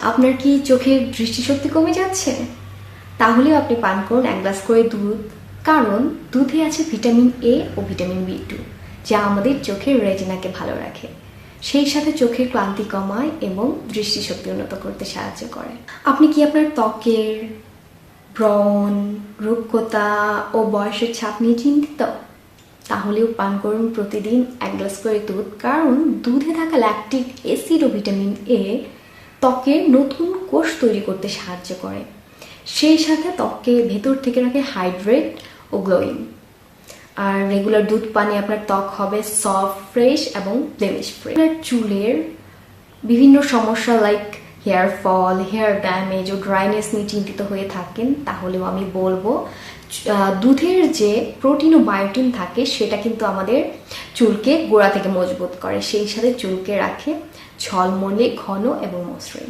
আপনার কি চোখের দৃষ্টিশক্তি কমে যাচ্ছে? তাহলেও আপনি পান করুন 1 গ্লাস করে দুধ, কারণ দুধে আছে vitamin A O vitamin B2, যা আমাদের চোখের রেটিনাকে ভালো রাখে, সেই সাথে চোখের ক্লান্তি কমায় এবং দৃষ্টিশক্তি উন্নত করতে সাহায্য করে। আপনি কি আপনার ত্বকের ব্রণ, রুক্ষতা ও বয়সের ছাপ নিয়ে চিন্তিত? তাহলেও পান করুন প্রতিদিন 1 গ্লাস করে দুধ, কারণ দুধে থাকা ল্যাকটিক অ্যাসিড ও ভিটামিন এ ত্বকের নতুন কোষ তৈরি করতে সাহায্য করে, সেই সাথে ত্বককে ভেতর থেকে রাখে হাইড্রেট ও গ্লোয়িং। আর রেগুলার দুধ পানে আপনার ত্বক হবে সফট, ফ্রেশ এবং ব্লেমিশ ফ্রি। আপনার চুলের বিভিন্ন সমস্যা like hair fall, hair damage ও ড্রাইনেস নিয়ে চিন্তিত হয়ে থাকেন, তাহলেও আমি বলবো দুধের যে প্রোটিন ও বায়োটিন থাকে সেটা কিন্তু আমাদের চুলকে গোড়া থেকে মজবুত করে, সেই সাথে চুলকে রাখে ঝলমলে, ঘন এবং মসৃণ।